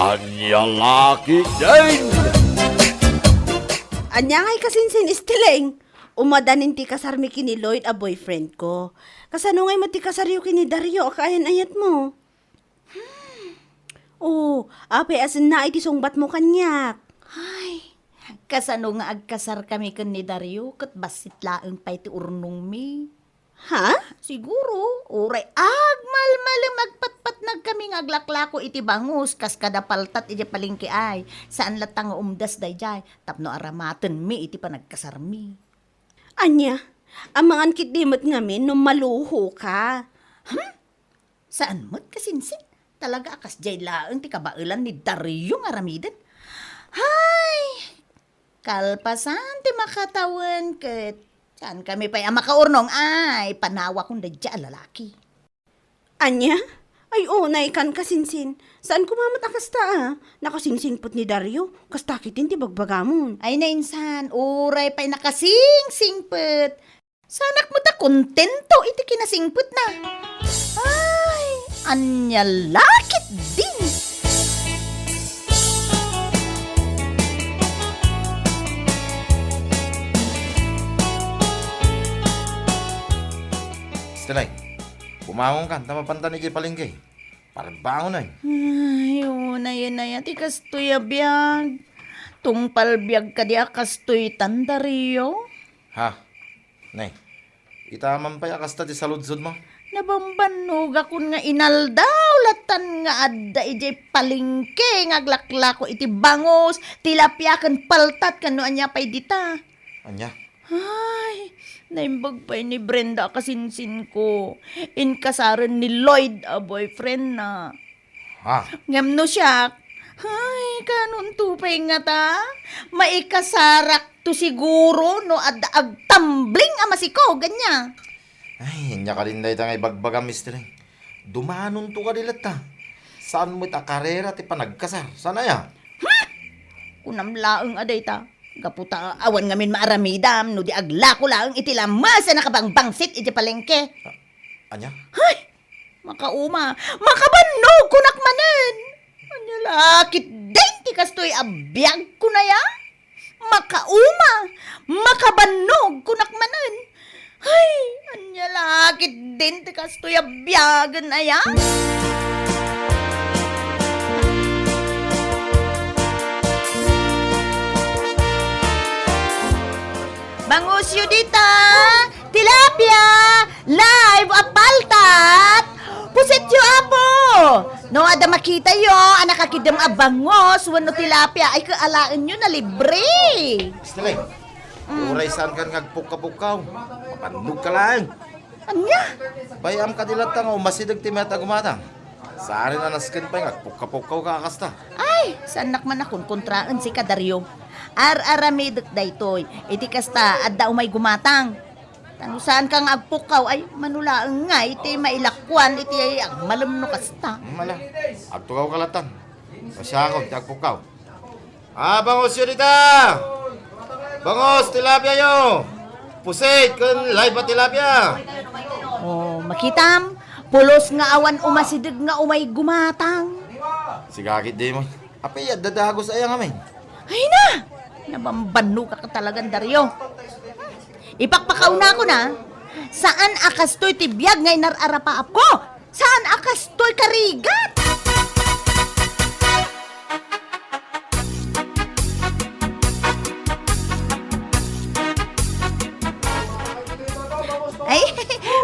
Anya laki din! Anya ngay kasinsin istileng. Umadanin ti kasarmi kini Lloyd a boyfriend ko. Kasano ngay mo ti kasaryo kini Dario akayan ayat mo. Oh, ape asin na iti sungbat mo kanyak. Ay, kasano nga agkasar kami kan ni Dario kat basit laeng pa iti urnong mi. Ha? Siguro, uray agmalmalam magpatpat nagkami nga aglaklako iti bangus kas kada paltat iti palingki ay saan latang nga umdas dayjay tapno aramaten mi iti panagkasar mi. Anya, amangan kit dimot ngamin no maluho ka. Saan mo't kasinsin? Talaga akas jay laeng ti kabailan ni Dario nga ramiden. Hay! Kalpasan ti makatawan ket saan kami pa'y makaurnong ay panawa kong dadya lalaki. Anya? Ay unay kan kasinsin. Saan kumamat akasta ah? Nakasingsingpot ni Dario. Kastakitin ti bagbagamon. Ay nainsan, uray pa'y nakasing-singpet. Sanak mo ta kontento iti kinasingpet na. Ay, anya lakit din. Stilay, bumangon ka, tamapantan ni palengke. Parang bangon na Ay, unay na yan, tikas to'y abiyag. Tungpal biyag ka di akastoy Dario. Ha? Nay, itaman pa yakasta di saludsod mo? Nabambanog akon nga inaldaw latan nga adda ijay palingke nga aglaklako iti bangos tilapia ken paltat kano anya pay dita. Anya? Ay, naimbag pa ni Brenda kasinsin ko. Inkasaran ni Lloyd a boyfriend na. Ha? Ngamno siya. Ay, kanon tupay nga ta. Maikasarak to siguro no adda agtambling amasiko ganya. Ay, anya ka din dahi tangay bagbaga, Mr. Dumanon to ka dilat ta. Saan mo ita karera ti panagkasar? Sana ya? Kunam laeng aday ta. Gaputa awan ngamin maaramidam no di aglako laeng iti lamas na nakabangbangsit iti palengke. Anya? Ay, makauma, makabanog kunak manen. Anya lakit din ti kastoy abiyag ko na ya. Makauma, makabanog kunak manen. Ay, anya lakit din ti kastoy abiyagan na ya. Bangusyo dita, tilapia, live apaltat, pusityo apo. No ada makita yo, anak akidem abangos, wano tilapia, ay kaalaan nyo na libre. Stilay, uray saan ka ngagpukapukaw? Mapanug ka lang. Anya? Bayam ka dilat ta nga umasidag ti meta gumatang. Saan na naskin pa ngagpukapukaw ka akasta. Ay, sanak man akong kontraan si Dario. Ar-aramidot daytoy, iti kasta adda umay gumatang. Tanusan kang agpukaw ay manulaang nga iti mailakwan iti ay malamno kasta. Mala, agtukaw ka latan. Pasya ako, tagpukaw. Bangos yun dita! Bangos, tilapia yo! Pusit, kun live ba tilapia? Oh, makitam, pulos nga awan umasidig nga umay gumatang. Sigakit di mo. Api, dadagos ayang amin. Ay na! Nabambano ka talagang Dario. Ipakpakaw na ako na. Saan akastoy tibiyag ngay nararapaap ko? Saan akastoy karigat? Ay,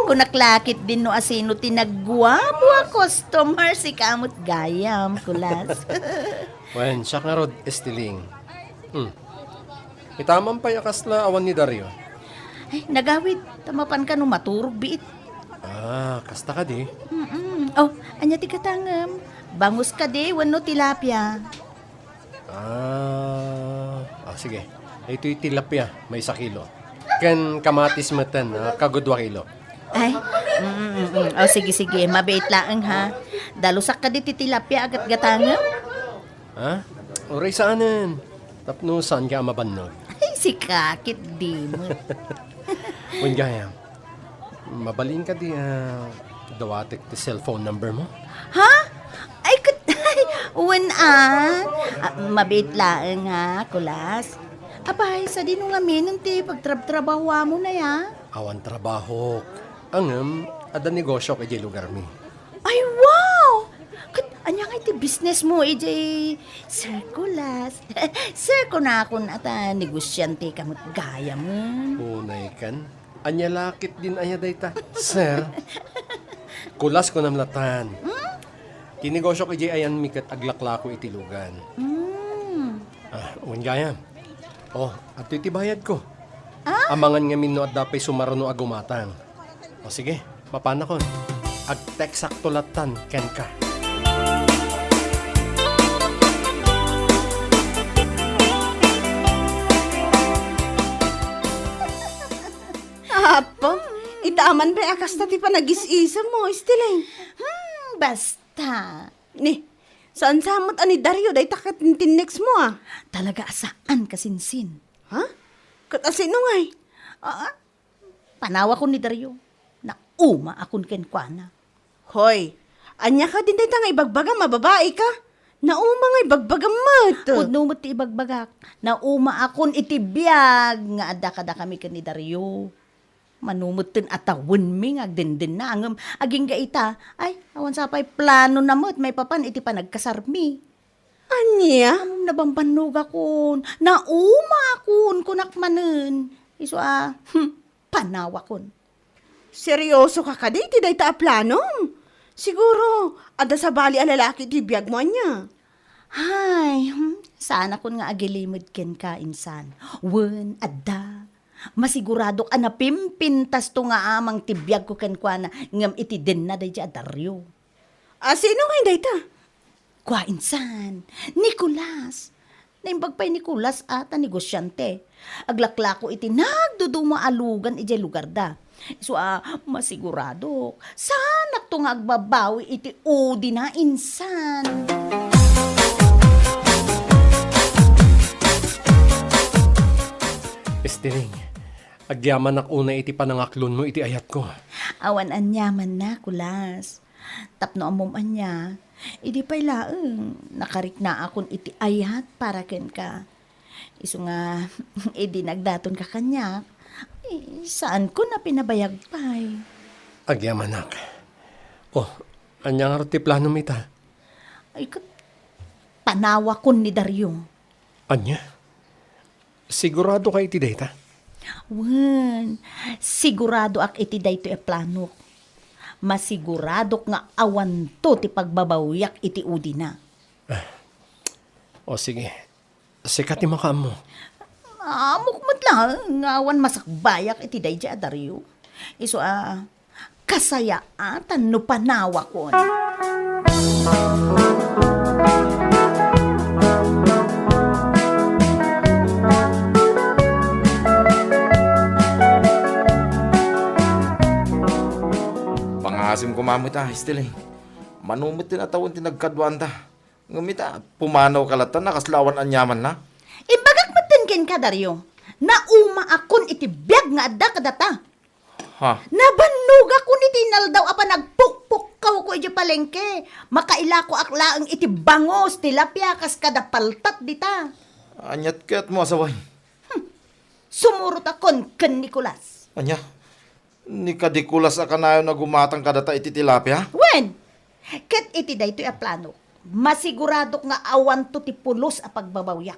kunaklakit din no asino tinagwapo a customer si kamot gayam kulas. Wen, siya nga rod, estiling. Itaman pa yakas na awan ni Dario. Ay, nagawid. Tamapan ka no maturog biit. Kasta ka di. Oh, anya ti katangam. Bangus ka di, wano tilapia. Sige. Ito'y tilapia, may 1 kilo. Ken kamatis matan, kagod 2 kilo. Ay, oh, sige, mabait laang ha. Dalusak ka di ti tilapia agat gatangam. Oray saanan. Tapno saan ka mabannog? Ay, si kakit di mo. Wen gaya, mabalin ka di, dawatik ti cellphone number mo? Ha? Ay, katay. Uwan Mabit laeng ha, kulas. Abay, sa di nung amin, ti pagtrabaho mo na ya. Awan trabaho. Angam, ada negosyo kay jay lugar mi. Ay, wow! Anya nga iti business mo, Sir Kulas. Sir, ko na akong ata negosyante kamot gaya mo. Unay kan. Anya lakit din aya dayta. Sir, kulas ko namlatan. Tinegosyo kay jay ayan mikat aglaklako iti lugan. Uwan gaya. At iti bayad ko. Amangan nga minno at dapay sumarano agumatang. Sige, mapana kon. Ag-text sakto latan, ken ka. Apa? Itaaman ba akas na ti pa nag-is-isa mo, Esteleng? Basta. Ni, saan samot ani Dario day takat next mo ah? Talaga asaan kasinsin. Ha? Katasin ngay. Panawa ko ni Dario. Na akon kenkwana. Hoy, anya ka din day nga ibagbaga mababae ka. Nauma nga ibagbaga mat. Pudno mo ti ibagbagak. Nauma akon itibiyag nga ada-kada kami ken ni Dario. Manumutin atawon mi nga agdenden na angem aging gaita. Ay, awan sa pay plano na mo't may papan iti pa nagkasarmi. Anya? Nabambanog akon. Nauma akon kunak manen. Iso panawa kon. Seryoso ka ka di day ta planom. Siguro, ada sa bali alalaki ti biyag mo niya. Ay, sana kon nga agilimod ken ka insan. Wen adda. Masigurado ka na pimpintas to nga amang tibiyag ko ken kwa na ngam iti den na day Dario. Sino nga day ta? Kwa insan, Nicolas. Naimbag pa'y Nicolas ata negosyante. Aglaklako iti nagduduma alugan iti lugar da. So, masigurado. Sana to nga agbabawi iti udi na insan. Esteleng, agyaman ak una iti panangaklon mo iti ayat ko. Awan anyaman na, Kulas. Tapno amom anya. Idi pa'y laeng. Nakarik na akon iti ayat para ken ka. Iso nga, idi nagdaton ka kanya. Saan ko na pinabayag pa'y? Agyaman ak. Anya nga ti plano mi ta? Ay, panawa kon ni Dario. Anya? Sigurado ka iti data? Wen, sigurado ak iti dayto e plano. Masigurado nga awan to ti pagbabawyak iti udi na. Sige. Sikat ti makam mo. Mukmat lang, awan masakbayak iti dayja Dario. Iso kasayaan no panawa kon. Pangasim ko mamit Esteleng. Manumit tin atawon ti nagkadwan ta. Ngamita, pumanaw kalatan nakaslawan anyaman na. Ibagak matin ka, Dario. Nauma akon iti biyag nga adda kadata. Ha? Nabannog akon iti naldaw apa nagpukpukaw ko iti palengke. Makaila ko aklaang iti bangos, tilapia, kas kada paltat dita. Anyat kayat mo asaway. Sumurot akon ken Nicolas. Anya? Ni kadikulas akanayo na gumatang kadata iti tilapia? Wen, ket iti daytoy a plano. Masigurado nga awan to ti pulos a pagbabawyak.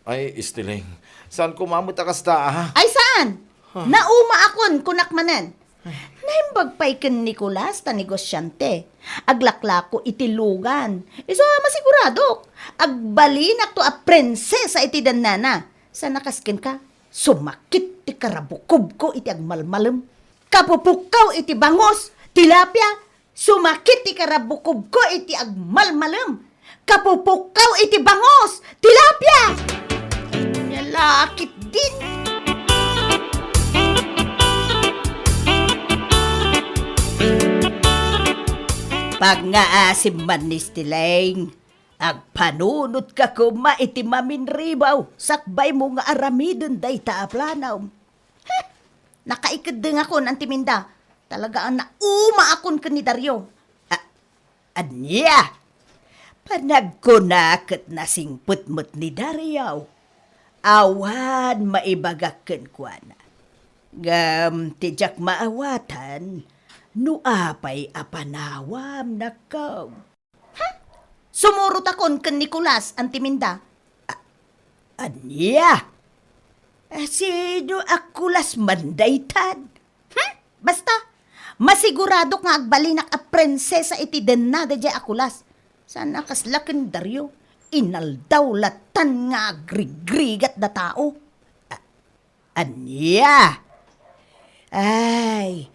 Ay, Esteleng. Saan kumamot akas ta, ha? Ay saan? Nauma akon kunak manen. Naimbag pa'y ken Nicolas ta negosyante. Aglaklako iti lugan. Iso masigurado. Agbalinak to a prinsesa iti danana. Sa nakaskin ka, sumakit ti karabukob ko iti agmalmalem. Kapupukaw iti bangos, tilapia, sumakit ti karabukob ko iti agmalmalem. Kapupukaw iti bangos, tilapia! Nyalakit din. Pag nga asim man ni Esteleng, agpanunod ka kuma iti maminribaw, sakbay mo nga aramidon day taaplanaw. Nakaikad din ako ng timinda. Talaga ang nauma akon ka ni Dario. Anya, Panagkunakot na singput-mut ni Daryaw. Awan maibagakken kwa na. Gam tijak maawatan, nuapay apanawam nakaw. Sumurot akon ken Nicolas ang timinda. Anya? Sino akulas mandaytan? Basta, masigurado nga agbalinak a prinsesa iti denada di akulas. Sana kaslaken Daryo, inaldawlatan nga agrigrigat na tao. Anya? Ay,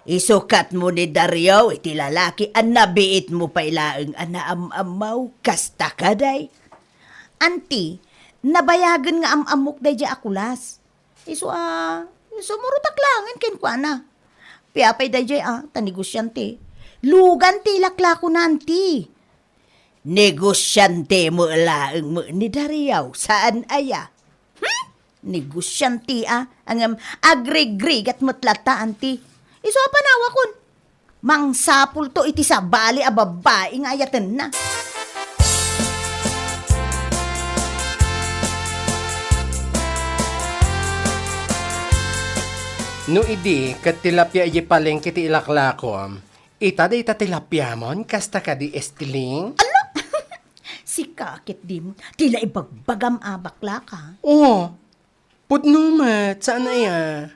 isukat mo ni Daryo iti lalaki an nabiit mo pa ilaeng anaam-amaw kasta kaday. Anti, nabayagan nga amamok day di akulas. Sumurutak langan ken kwa na. Piapay day di tanigosyante. Lugan ti laklako nanti. Negosyante mo laeng mo ni Daryaw. Saan aya? Negosyante ang agrigrig at matlata anti. Panawa kun. Mangsapul to iti sabali a babae nga ayaten na. No idi, kat tilapia iji palengke ti ilaklakom, ita da ita tilapia mon, kasta ka di estiling? Si kakit di mo, tila ibagbagam bakla ka. Oo, pudnumat, saan na ya?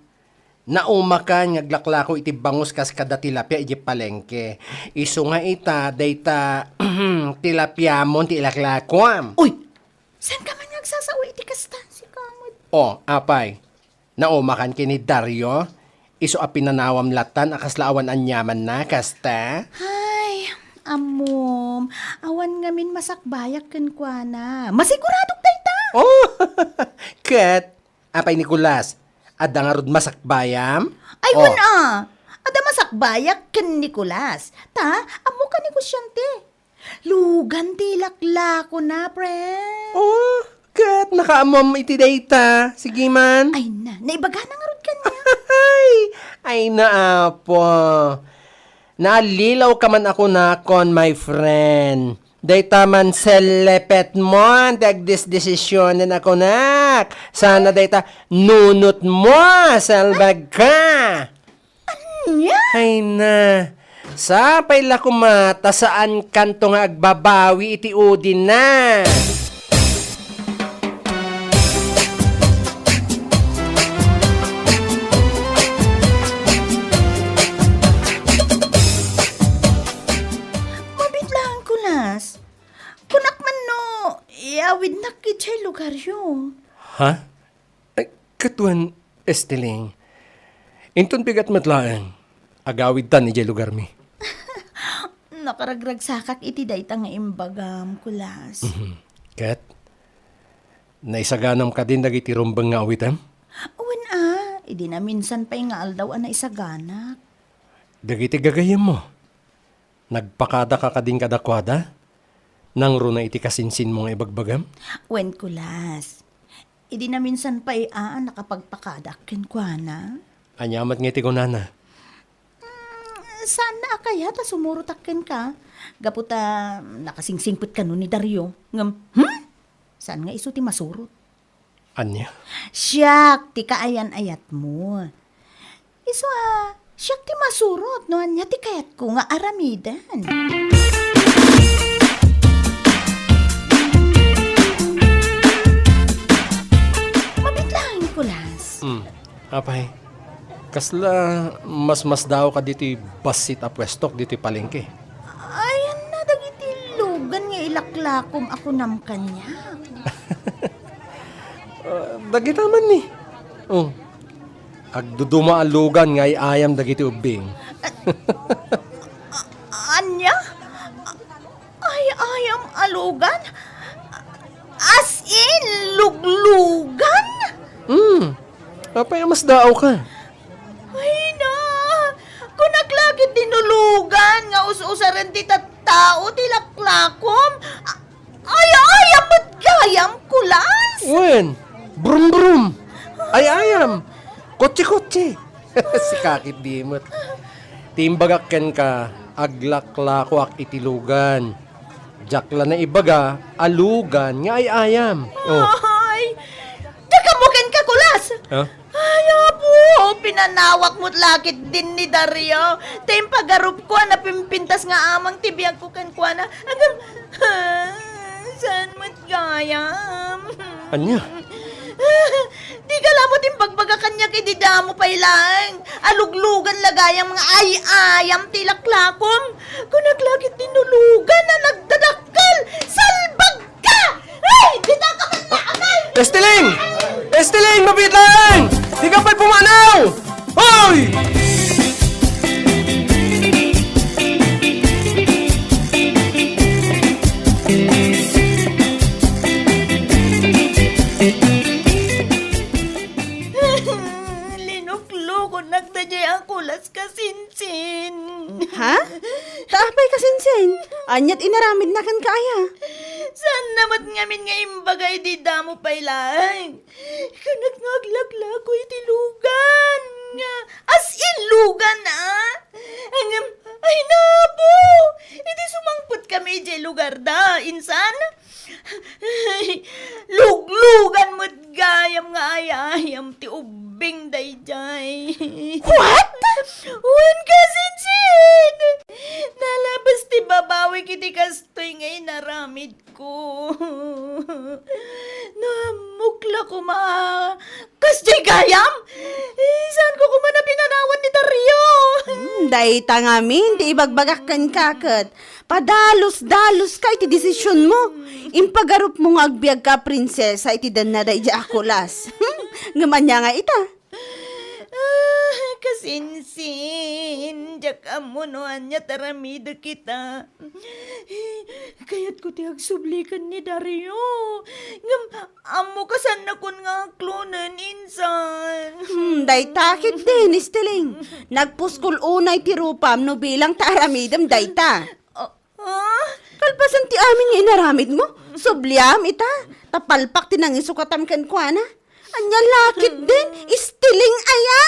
Naumakan ngaglaklako iti bangus kas kada tilapia iji palengke. Isu nga ita, da ita tilapia mon ti ilaklakom. Uy, saan ka man nagsasawi iti kasta si kamot? O, apay. Naumakan kini Daryo, iso a pinanawam latan akas laawan anyaman na, kasta? Ay, amom, awan ngamin masakbayak ken kwa na. Masiguradok dayta. Oh, kat, apay Nicolas, adda nga rod masakbayam? Ay, ada masakbayak ken Nicolas. Ta, amo ka negosyante. Lugan ti laklako na, friend. Oh, kat, nakaamom iti data. Sige man. Ay na, naibaga na nga rod kanya. Ay naapo. Naalilaw ka man ako nakon, my friend. Dayta man selepet mo, dagdis desisyonin ako nak. Sana dayta nunot mo, salbag ka. Anya? Ay na. Sapay la kumata saan kanto nga agbabawi iti udin na. Mabitlaan ko nas. Kunak man no, iawid na kitay lugar yun. Ha? Ay, katuan, Esteling. Inton bigat matlaan. Agawid tan ni jay lugar mi. Nakaragrag sakak iti dayta nga imbagam kulas. Kat, naisaganam ka din dagiti rumbang nga awitam? Uwan idi na minsan pa'y nga aldaw na isaganak. Dagiti gagayam mo. Nagpakada ka kading kadakwada? Nang runa iti kasinsin mong ibagbagam? Uwan kulas. Idi na minsan pa'y nakapagpakadak ken kwa na. Anyamat nga iti ko nana. Saan na kaya ta sumurutakken ka? Gaputa nakasingsingput ka nun ni Daryo. Ngam, saan nga iso ti masurot? Anya? Siyak, ti kaayan-ayat mo. Iso siyak ti masurot, no? Anya ti kayat ko nga aramidan. Mabitlahin ko, Las. Apay. Kasla, mas daw ka diti basit a pwestok diti palengke. Ayan na, dagiti lugan nga ilaklakom ako nam kanya. Dagita man ni. Oh. Agduduma alugan nga ayam dagiti ubing. Anya? Ay, ayam alugan? As in, luglugan? Apay, mas daw ka. Ay na! Kung naglagit dinulugan, nga us-usaran ti tao, tilaklakom, ay, mo't gayam kulas! Wen, brum. Ay ayam. Kotse. Si kakit dimot. Timbagakken ka, aglaklako ak itilugan. Jakla na ibaga, alugan nga ay ayam. Oh. Ay, takamukin ka kulas. Huh? Ay, apo, pinanawak mo't lakit din ni Dario. Tayong pagarup ko na pimpintas nga amang tibiyag ko kan kwa na. Hanggang, saan mo't gayam? Anya? Di ka lamot yung pagbaga kanya kay didamo pa ilang. Aluglugan lagayang mga ay-ayam tilaklakom. Kung naglakit tinulugan na nagdadakal, salbag ka! Ay, dita ka man nakakal! Estiling! Estiling, mabit lang! Di ka pa'y pumanaw! Hoy! Linuklukon nagdajay ang kulas ka, Sinsin. Ha? Taapay ka sinsin. Anyat inaramid na kan kaya. Saan naman ngamin nga imbagay di damo pa ilang? Kanak ngaglag ko itilugan nga. As in lugan Hanggang, ay napo! Hindi sumangput kami di lugar da, insan. Ay, luglugan mo't gayam nga ayayam ti ubing dayjay. What? Wan ka, Sinsin! Nalabas ti babawi kiti kastoy ngay naramid ko. Namukla ko kastoy gayam? Saan ko kumana pinanawan ni Dario? Dayta ngamin, di ibagbagak kan kakat. Padalos-dalos ka iti desisyon mo. Impagarup mo nga agbiag ka, prinsesa, iti dan na day akulas. Ngamanya nga ita. Kasinsin, jak amunuan niya taramido kita. Kaya't ko tiyag sublikan ni Dario. Ngam, amo kasan na kun nga klonan, insan. Day takit din, istiling. Nagpuskul unay ti rupam no bilang taramidam dayta. Kalpasan ti amin nga inaramid mo. Subliam ita. Tapalpak tinang isukatam kan kwa na. Anya lakit din, istiling aya.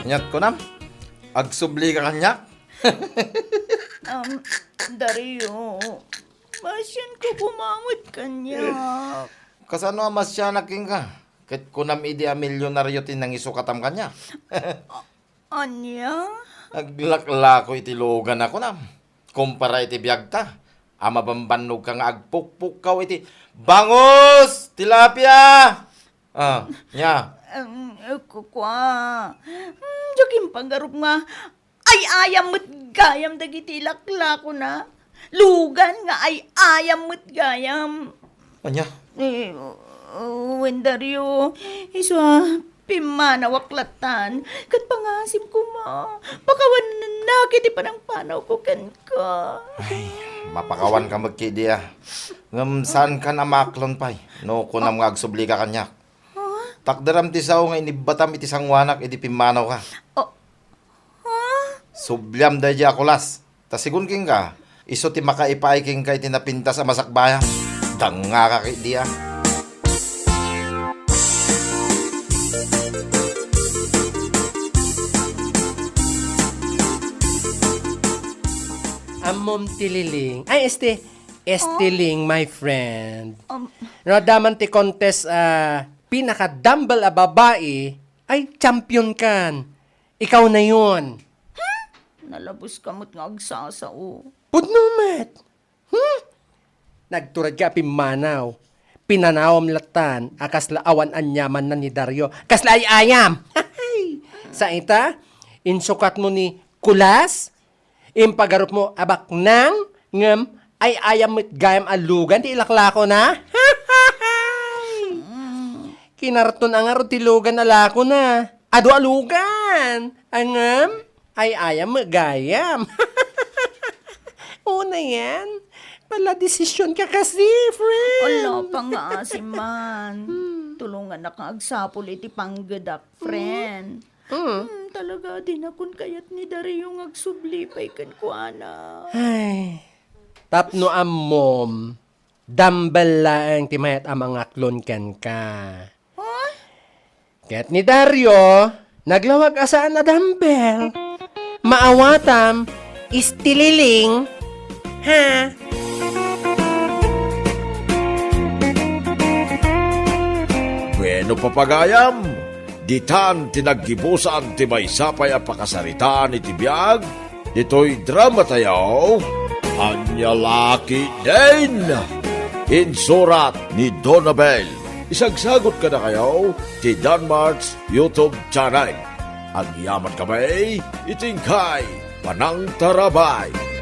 Nyat ko nam. Agsubli ka kanya. Dario, masyan ko kumamot kanya. Kasano mas siya naking ka? Kat kunam idi a milyonaryo tinang isukatam kanya. Anya? Aglakla ko itilugan ako nam. Kumpara iti biyag ta. Ama bambanog ka nga agpukpuk kaw iti bangus! Tilapia! Nya. Kukwa. Jokim panggarup nga. Ay ayam mo't gayam dagiti lakla ko na. Lugan nga ay ayam mo't gayam. Anya? Wendario, iswa pimanawaklatan. Kat pangasim ko pakawan na kiti panang panaw ko kan ka. Mapakawan ka magkidi Ngam saan ka na maklon pay? No, kunam nga agsubli ka kanya. Takdaram ti sao nga inibatam iti sangwanak iti pimanaw ka. Subliam da di akulas. Tasigun king ka, iso ti makaipaay king ka iti napinta sa masakbayan. Danga ka kay diya. Amom tililing. Ay, estiling, my friend. No, daman ti contest, pinaka-dumble a babae, ay champion kan. Ikaw na yun. Nalabos kamot nga agsasao. Pudnumet. Nagturad ka pimanaw. Pinanawam latan, akas laawan anyaman na ni Dario. Kasla ay ayam. Sa ita, insukat mo ni kulas, impagarup mo abak nang ngem ay ayam mit gayam alugan ti ilaklako na. Kinarton ang aro tilugan alako na. Ado alugan. Angem ay ayam mit gayam. Una yan. Pala desisyon ka kasi, friend. Ala pa nga man. Tulungan na kang agsapol iti panggadak, friend. Talaga din akon kayat ni Dario ng agsublipay kan kuana. Ay, tapno mom, dambal laang ti mayat amang aklon ken ka. Ket ni Dario, naglawag asaan na dumbbell. Maawatam, istililing. Ha? Bueno papagayam, ditan tinaggibusan ti may sapay a pakasaritaan iti biyag, dito'y drama tayaw, Anyalaki din! Insurat ni Donabel. Isagsagot ka na kayo ti Danmarks YouTube channel. Ang yaman kamay, itingkay, panang tarabay.